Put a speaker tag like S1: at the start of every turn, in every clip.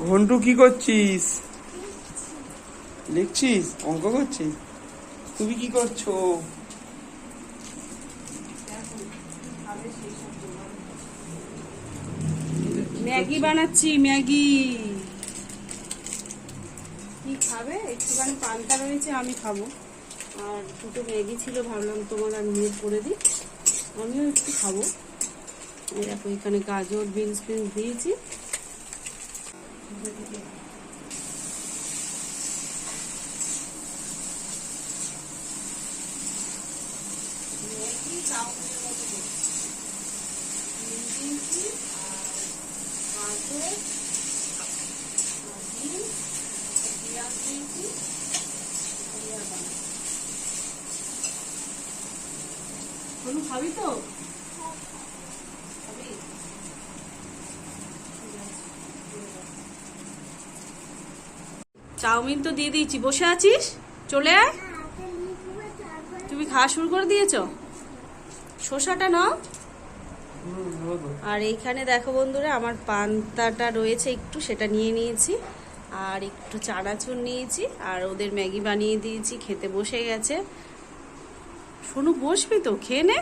S1: ঘন্টু কি করছিস? লিখছিস? অঙ্ক করছিস? তুমি কি করছো?
S2: ম্যাগি বানাচ্ছি। ম্যাগি কি খাবে? একটুখানি পান্তা রয়েছে, আমি খাবো। আর দুটো ম্যাগি ছিল, ভাবলাম তোমার আর নিয়ে করে দিই, আমিও একটু খাবো। দেখো এখানে গাজর বিনস দিয়েছি। খাবি তো? চাউমিন তো দিয়ে দিয়েছি, বসে আছিস? চলে আয়। তুমি খাওয়া শুরু করে দিয়েছো? শসাটা নাও। আর এইখানে দেখো বন্ধুরা, আমার পান্তাটা রয়েছে একটু, সেটা নিয়ে নিয়েছি। আর একটু চানাচুর নিয়েছি, আর ওদের ম্যাগি বানিয়ে দিয়েছি, খেতে বসে গেছে। শোনো, বসবি তো? খেয়ে নে।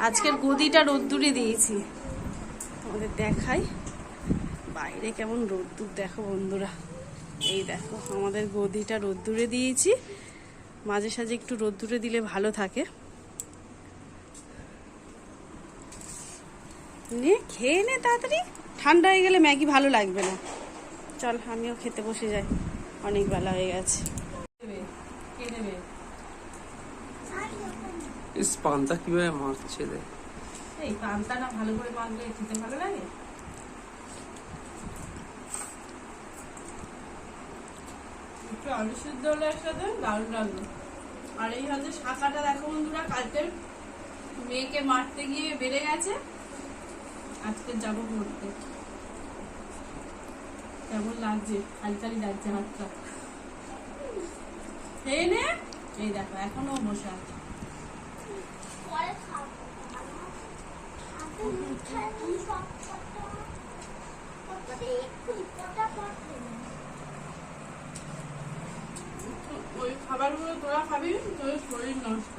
S2: আজকের গদিটা রোদ্দুরে দিয়েছি, তোমাদের দেখাই বাইরে কেমন রোদ্দুর। দেখো বন্ধুরা, এই দেখো আমাদের গদিটা রোদ্দুরে দিয়েছি। মাঝে সাঝে একটু রোদ্দুরে দিলে ভালো থাকে। নে, খেয়ে নে তাড়াতাড়ি, ঠান্ডা হয়ে গেলে ম্যাগি ভালো লাগবে না। চল আমিও খেতে বসে যাই, অনেক বেলা হয়ে গেছে।
S1: পান্তা কিভাবে মারছে রে?
S2: এই পান্তাটা ভালো করে মাখলে খেতে ভালো লাগে। একটু আলু সিদ্ধ হলে একসাথে দারুণ লাগলো। আর এই হচ্ছে শাঁখাটা, দেখো বন্ধুরা, কালকে মেয়েকে মারতে গিয়ে বেড়ে গেছে, আজকে যাবো ঘুরতে। কেমন লাগছে? খালি লাগছে হাতটা। খেয়ে নে। এই দেখো এখনো বসে আছে। ওই খাবারগুলো তোরা খাবি, তোর শরীর নষ্ট।